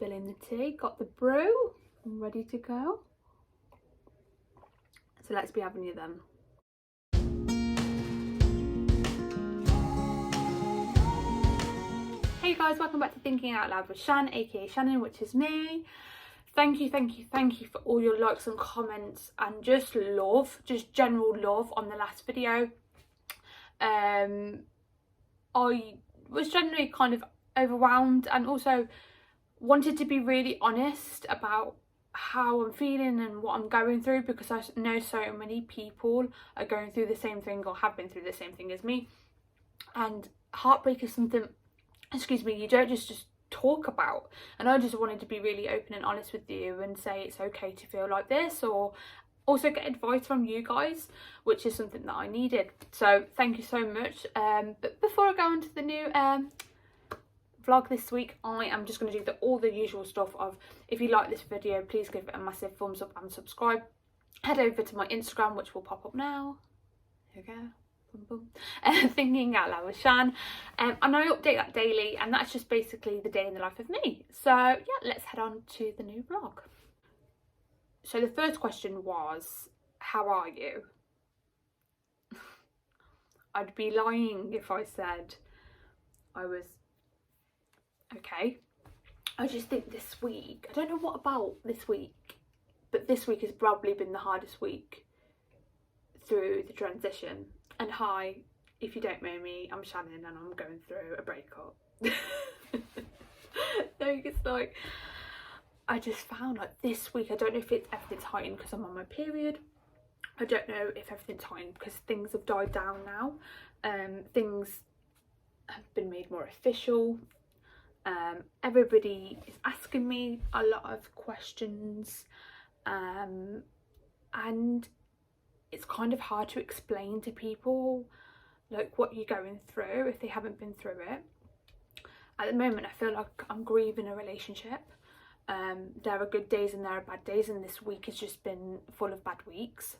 spilling the tea. Got the brew ready to go. So let's be having you then. Hey guys, welcome back to Thinking Out Loud with Shan, aka Shannon, which is me. Thank you for all your likes and comments and just love, just general love on the last video. I was generally kind of overwhelmed and also wanted to be really honest about how I'm feeling and what I'm going through, because I know so many people are going through the same thing or have been through the same thing as me. And heartbreak is something, excuse me, you don't just talk about. And I just wanted to be really open and honest with you and say it's okay to feel like this, or also get advice from you guys, which is something that I needed. So thank you so much. But before I go into the new vlog this week, I am just going to do all the usual stuff of, if you like this video, please give it a massive thumbs up and subscribe. Head over to my Instagram, which will pop up now. Here we go. Thinking Out Loud with Shan, and I update that daily, and that's just basically the day in the life of me. So yeah, let's head on to the new vlog. So the first question was, how are you? I'd be lying if I said I was okay. I just think this week, I don't know what about this week, but this week has probably been the hardest week through the transition. And hi, if you don't know me, I'm Shannon and I'm going through a breakup. No, it's like, I just found like this week, I don't know if it's everything's heightened because I'm on my period. I don't know if everything's heightened because things have died down now. Things have been made more official. Everybody is asking me a lot of questions. And it's kind of hard to explain to people like what you're going through if they haven't been through it. At the moment, I feel like I'm grieving a relationship. There are good days and there are bad days, and this week has just been full of bad weeks.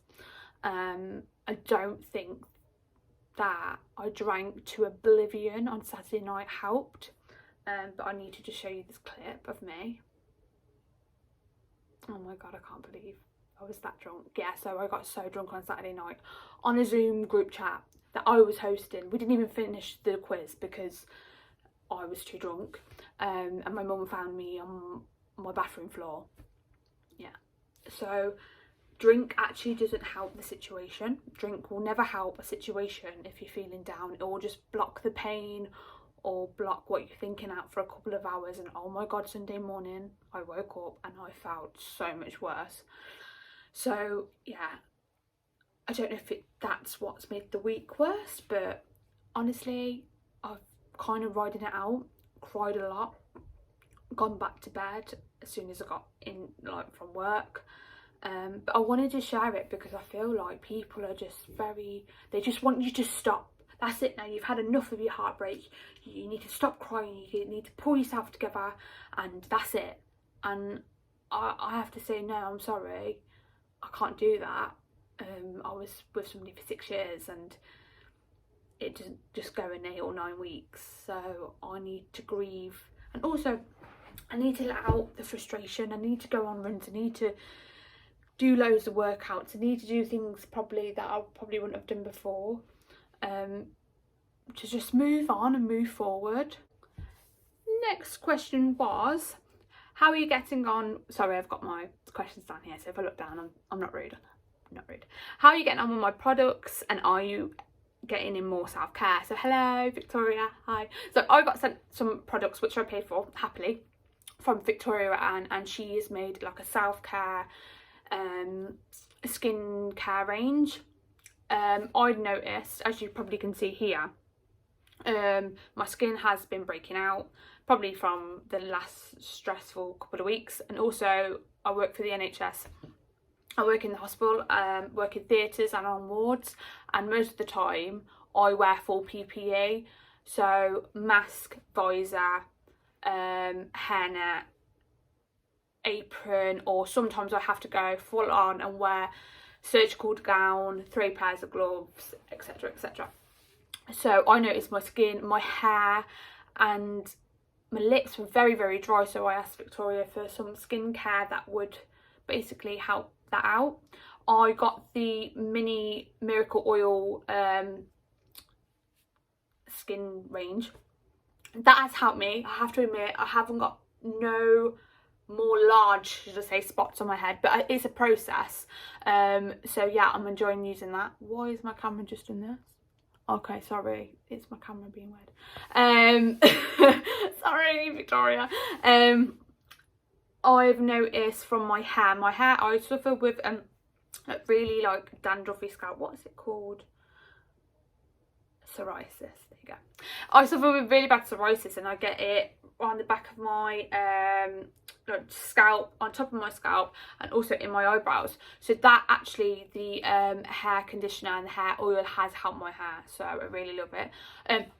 I don't think that I drank to oblivion on Saturday night helped, but I need to just show you this clip of me. Oh my god, I can't believe I was that drunk. Yeah, so I got so drunk on Saturday night on a Zoom group chat that I was hosting. We didn't even finish the quiz because I was too drunk. And my mum found me on my bathroom floor. Yeah. So drink actually doesn't help the situation. Drink will never help a situation if you're feeling down. It will just block the pain or block what you're thinking out for a couple of hours. And oh my god, Sunday morning I woke up and I felt so much worse. So yeah, I don't know if that's what's made the week worse, but honestly, I've kind of riding it out, cried a lot, gone back to bed as soon as I got in, like, from work. But I wanted to share it because I feel like people are just they just want you to stop. That's it now, you've had enough of your heartbreak, you need to stop crying, you need to pull yourself together, and that's it. And I have to say, no, I'm sorry, I can't do that. I was with somebody for 6 years and it doesn't just go in 8 or 9 weeks, so I need to grieve, and also I need to let out the frustration. I need to go on runs, I need to do loads of workouts, I need to do things probably that I probably wouldn't have done before, to just move on and move forward. Next question was, how are you getting on? Sorry, I've got my questions down here, so if I look down, I'm not rude. I'm not rude. How are you getting on with my products, and are you getting in more self-care? So hello, Victoria. Hi. So I got sent some products which I paid for happily from Victoria, and she has made like a self-care skin care range. I'd noticed, as you probably can see here, my skin has been breaking out, probably from the last stressful couple of weeks. And also I work for the NHS, I work in the hospital, work in theatres and on wards, and most of the time I wear full PPE, so mask, visor, hairnet, apron, or sometimes I have to go full on and wear surgical gown, 3 pairs of gloves, etc, etc. So I noticed my skin, my hair, and my lips were very, very dry, so I asked Victoria for some skincare that would basically help that out. I got the mini miracle oil skin range. That has helped me. I have to admit, I haven't got no more large, should I say, spots on my head, but it's a process. So yeah, I'm enjoying using that. Why is my camera just in this? Okay, sorry, it's my camera being weird. Sorry, Victoria. I've noticed from my hair, I suffer with really like dandruffy scalp. What is it called? Psoriasis. There you go. I suffer with really bad psoriasis, and I get it on the back of my scalp, on top of my scalp, and also in my eyebrows. So that actually, the hair conditioner and the hair oil has helped my hair, so I really love it.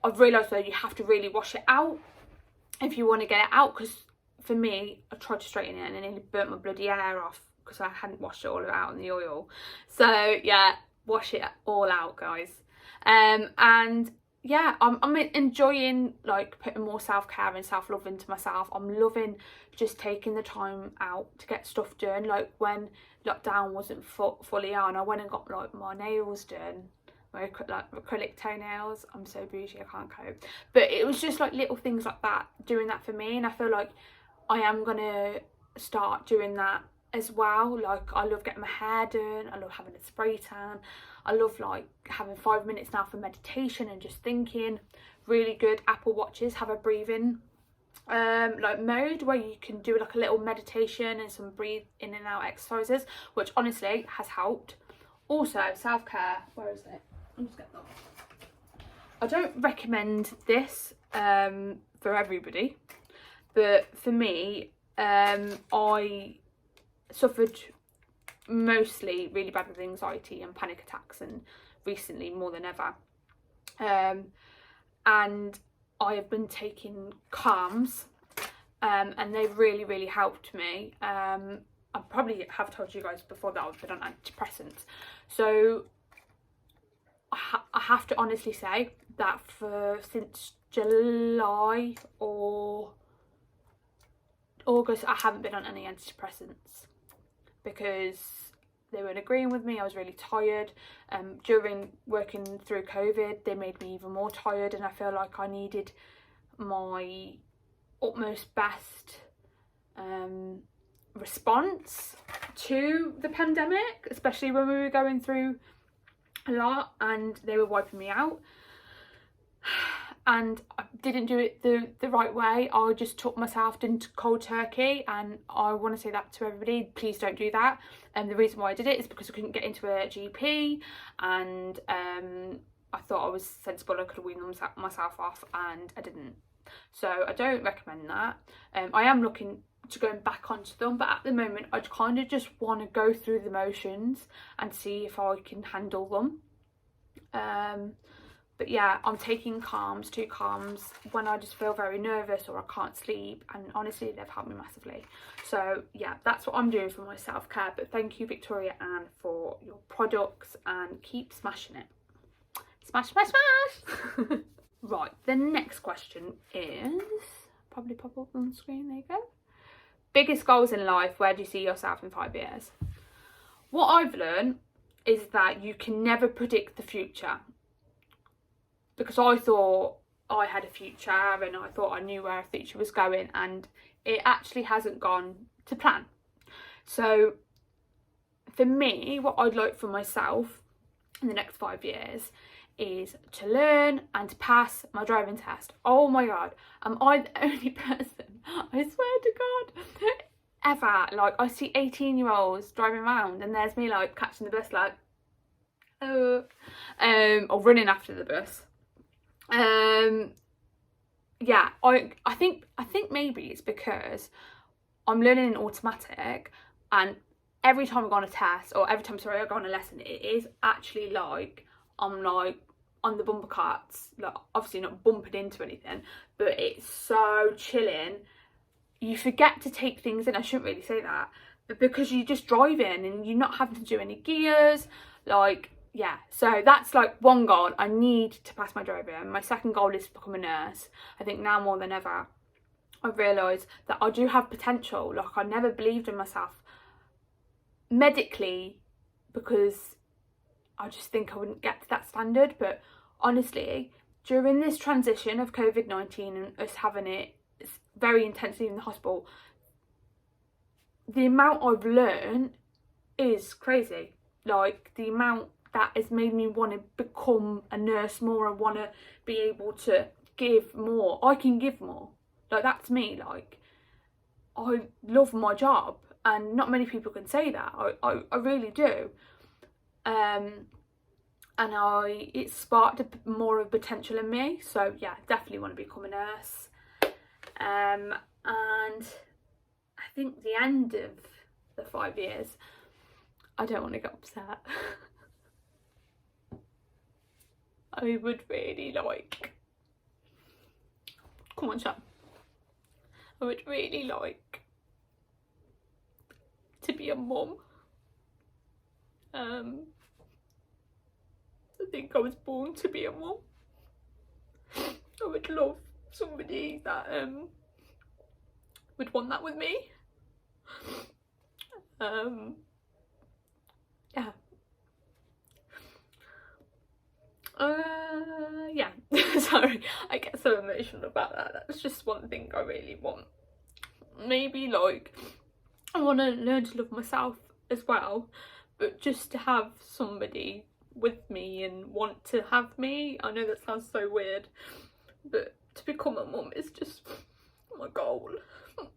I've realised though, you have to really wash it out if you want to get it out, because for me, I tried to straighten it and it nearly burnt my bloody hair off because I hadn't washed it all out in the oil. So yeah, wash it all out, guys. And yeah, I'm enjoying like putting more self-care and self-love into myself. I'm loving just taking the time out to get stuff done. Like when lockdown wasn't fully on, I went and got like my nails done, my like acrylic toenails. I'm so bougie, I can't cope. But it was just like little things like that, doing that for me. And I feel like I am gonna start doing that as well. Like I love getting my hair done, I love having a spray tan, I love like having 5 minutes now for meditation and just thinking. Really good Apple Watches have a breathing like mode where you can do like a little meditation and some breathe in and out exercises, which honestly has helped. Also self-care, where is it? I'll just get that. I don't recommend this for everybody, but for me, I suffered mostly really bad with anxiety and panic attacks, and recently more than ever. And I have been taking calms, and they've really helped me. I probably have told you guys before that I've been on antidepressants. So I have to honestly say that since July or August, I haven't been on any antidepressants because they weren't agreeing with me. I was really tired. During working through COVID, they made me even more tired, and I feel like I needed my utmost best response to the pandemic, especially when we were going through a lot and they were wiping me out. And I didn't do it the right way. I just took myself into cold turkey, and I want to say that to everybody, please don't do that. And the reason why I did it is because I couldn't get into a GP, and I thought I was sensible, I could have weaned myself off, and I didn't. So I don't recommend that. I am looking to going back onto them, but at the moment I kind of just want to go through the motions and see if I can handle them. But yeah, I'm taking two calms when I just feel very nervous or I can't sleep, and honestly they've helped me massively. So yeah, that's what I'm doing for my self-care. But thank you, Victoria Ann, for your products, and keep smashing it. Smash, smash, smash! Right, the next question is, probably pop up on the screen, there you go. Biggest goals in life, where do you see yourself in 5 years? What I've learned is that you can never predict the future. Because I thought I had a future and I thought I knew where our future was going, and it actually hasn't gone to plan. So for me, what I'd like for myself in the next 5 years is to learn and to pass my driving test. Oh my god, am I the only person, I swear to god, ever, like I see 18-year-olds driving around and there's me like catching the bus like, oh, or running after the bus. Yeah, I think maybe it's because I'm learning in automatic, and every time I go on a test, or every time I go on a lesson, it is actually like I'm like on the bumper carts, like obviously not bumping into anything, but it's so chilling. You forget to take things in. I shouldn't really say that, but because you're just driving and you're not having to do any gears, like, yeah. So that's like one goal. I need to pass my driving. My second goal is to become a nurse. I think now more than ever I've realised that I do have potential. Like, I never believed in myself medically, because I just think I wouldn't get to that standard. But honestly, during this transition of COVID-19 and us having it very intensely in the hospital, the amount I've learned is crazy. Like, the amount that has made me want to become a nurse more and want to be able to give more. I can give more. Like, that's me. Like, I love my job, and not many people can say that. I really do. And it sparked more of potential in me. So yeah, definitely want to become a nurse. And I think the end of the 5 years, I don't want to get upset. I would really like, come on Shan, I would really like to be a mum. I think I was born to be a mum. I would love somebody that would want that with me. Yeah. Yeah. Sorry, I get so emotional about that. That's just one thing I really want. Maybe like, I want to learn to love myself as well, but just to have somebody with me and want to have me. I know that sounds so weird, but to become a mum is just my goal. And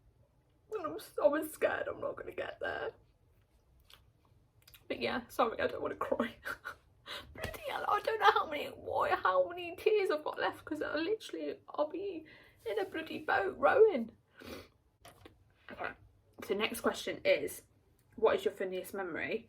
I was scared I'm not going to get there. But yeah, sorry, I don't want to cry. Bloody hell, I don't know how many tears I've got left, because I'll be in a bloody boat rowing. Okay, so next question is, what is your funniest memory?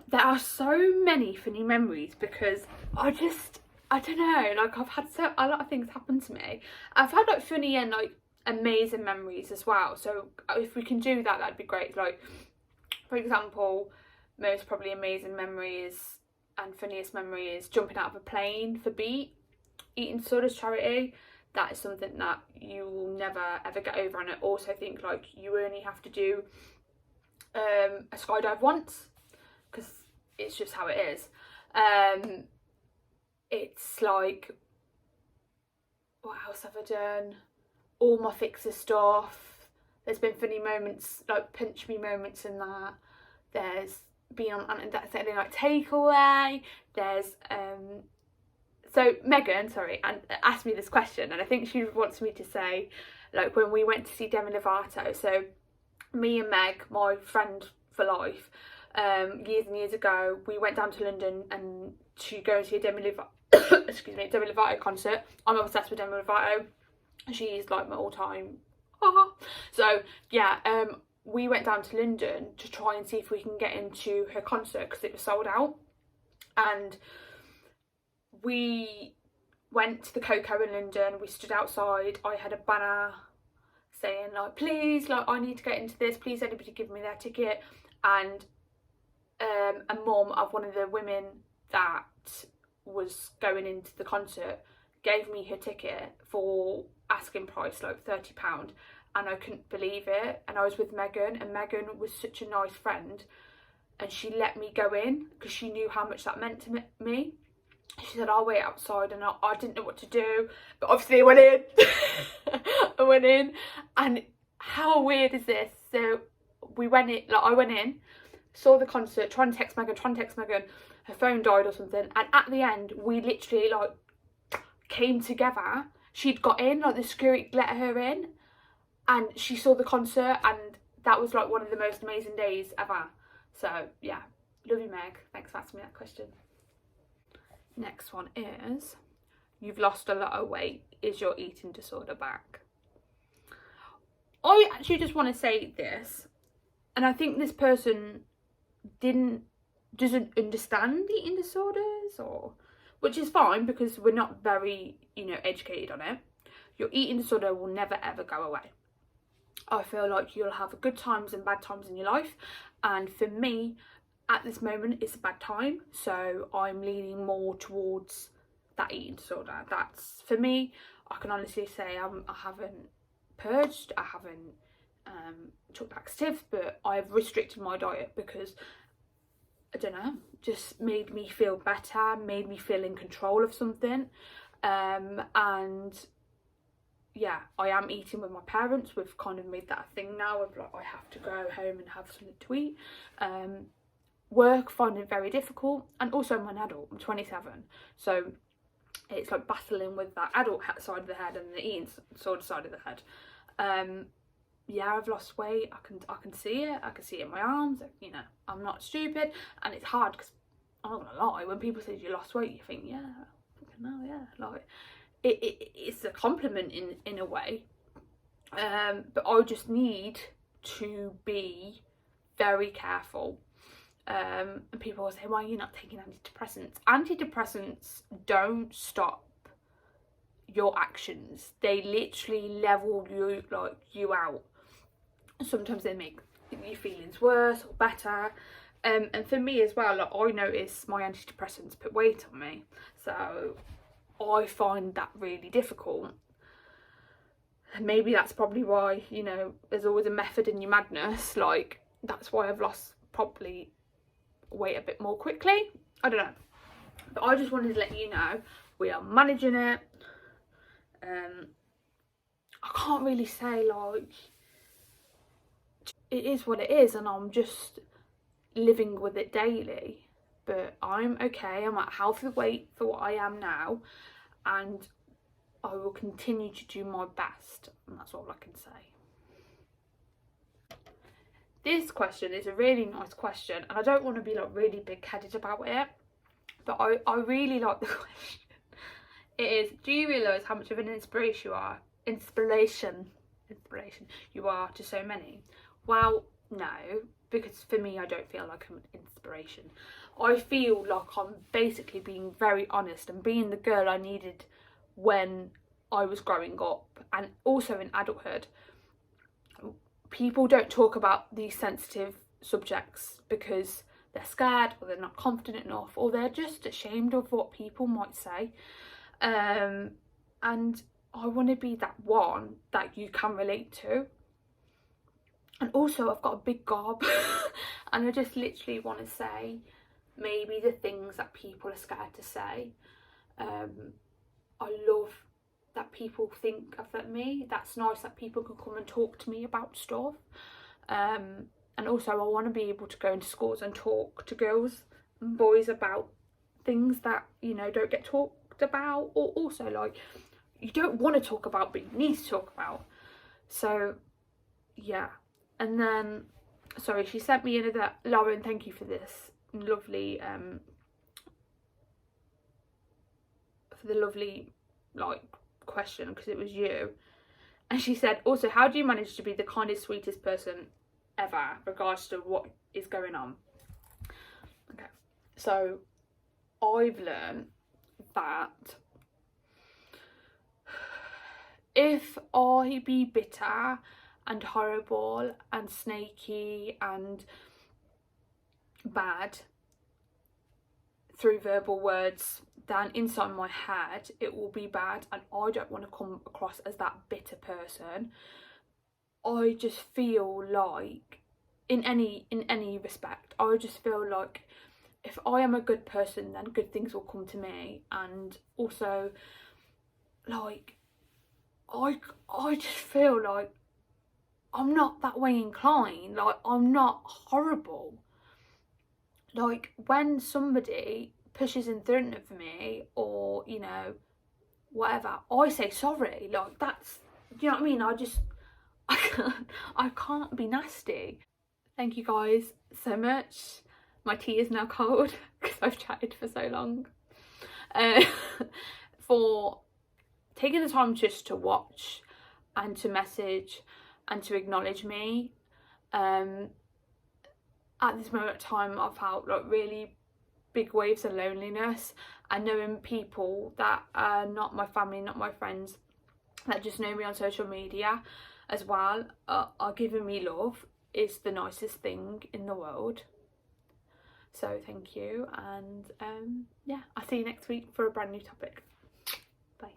There are so many funny memories, because I don't know, like, I've had a lot of things happen to me. I've had like funny and like amazing memories as well, so if we can do that, that'd be great. Like, for example, most probably amazing memories and funniest memory is jumping out of a plane for Beat, eating disorders charity. That is something that you will never ever get over. And I also think like you only have to do a skydive once, because it's just how it is. It's like, what else have I done? All my fixer stuff. There's been funny moments, like pinch me moments in that. There's been on that Saturday night takeaway. There's so Megan, sorry, and asked me this question, and I think she wants me to say, like, when we went to see Demi Lovato. So me and Meg, my friend for life, years and years ago, we went down to London and to go and see a Demi Lovato concert. I'm obsessed with Demi Lovato. She's like my all-time. So yeah, we went down to London to try and see if we can get into her concert, because it was sold out. And we went to the Coco in London. We stood outside. I had a banner saying like, please, like, I need to get into this, please anybody give me their ticket. And a mum of one of the women that was going into the concert gave me her ticket for asking price, like £30, and I couldn't believe it. And I was with Megan, and Megan was such a nice friend, and she let me go in because she knew how much that meant to me. She said, I'll wait outside, and I didn't know what to do, but obviously I went in. I went in, and how weird is this? So we went in, like, I went in, saw the concert, trying to text Megan, her phone died or something, and at the end we literally like came together. She'd got in, like the security let her in, and she saw the concert, and that was like one of the most amazing days ever. So yeah, love you Meg, thanks for asking me that question. Next one is, you've lost a lot of weight, is your eating disorder back? I actually just want to say this, and I think this person doesn't understand eating disorders, or, which is fine because we're not very, educated on it. Your eating disorder will never ever go away. I feel like you'll have good times and bad times in your life, and for me at this moment it's a bad time, so I'm leaning more towards that eating disorder. That's, for me, I can honestly say I haven't purged, I haven't took laxatives, but I've restricted my diet because, I don't know, just made me feel better, made me feel in control of something. And yeah, I am eating with my parents. We've kind of made that a thing now of like, I have to go home and have something to eat. Work, find it very difficult, and also I'm an adult, I'm 27, so it's like battling with that adult side of the head and the eating side of the head. Yeah, I've lost weight. I can see it. I can see it in my arms. You know, I'm not stupid, and it's hard because I'm not gonna lie. When people say you lost weight, you think, yeah, no, yeah, like it's a compliment in a way. But I just need to be very careful. And people will say, why are you not taking antidepressants? Antidepressants don't stop your actions. They literally level you out. Sometimes they make your feelings worse or better. And for me as well, like, I notice my antidepressants put weight on me, so I find that really difficult. Maybe that's probably why, you know, there's always a method in your madness. Like, that's why I've lost probably weight a bit more quickly. I don't know, but I just wanted to let you know we are managing it. I can't really say, like, it is what it is, and I'm just living with it daily. But I'm okay. I'm at healthy weight for what I am now, and I will continue to do my best, and that's all I can say. This question is a really nice question, and I don't want to be like really big-headed about it, but I really like the question. It is, do you realise how much of an inspiration you are to so many? Well, no, because for me, I don't feel like I'm an inspiration. I feel like I'm basically being very honest and being the girl I needed when I was growing up, and also in adulthood. People don't talk about these sensitive subjects because they're scared, or they're not confident enough, or they're just ashamed of what people might say. And I want to be that one that you can relate to. And also, I've got a big gob and I just literally want to say maybe the things that people are scared to say. I love that people think of me. That's nice that people can come and talk to me about stuff. And also, I want to be able to go into schools and talk to girls and boys about things that, you know, don't get talked about, or also like you don't want to talk about but you need to talk about. So yeah. And then, sorry, she sent me another, Lauren, thank you for this lovely like question, because it was you. And she said, also, how do you manage to be the kindest, sweetest person ever, regards to what is going on? Okay, so I've learned that if I be bitter and horrible and snaky and bad through verbal words, then inside my head it will be bad, and I don't want to come across as that bitter person. I just feel like in any respect, I just feel like if I am a good person, then good things will come to me. And also, like, I just feel like I'm not that way inclined. Like, I'm not horrible. Like, when somebody pushes in front of me, or, you know, whatever, I say sorry. Like, that's, you know what I mean? I can't be nasty. Thank you guys so much. My tea is now cold because I've chatted for so long. For taking the time just to watch and to message and to acknowledge me. At this moment of time, I've felt like really big waves of loneliness, and knowing people that are not my family, not my friends, that just know me on social media as well, are giving me love, is the nicest thing in the world. So thank you, and yeah, I'll see you next week for a brand new topic. Bye.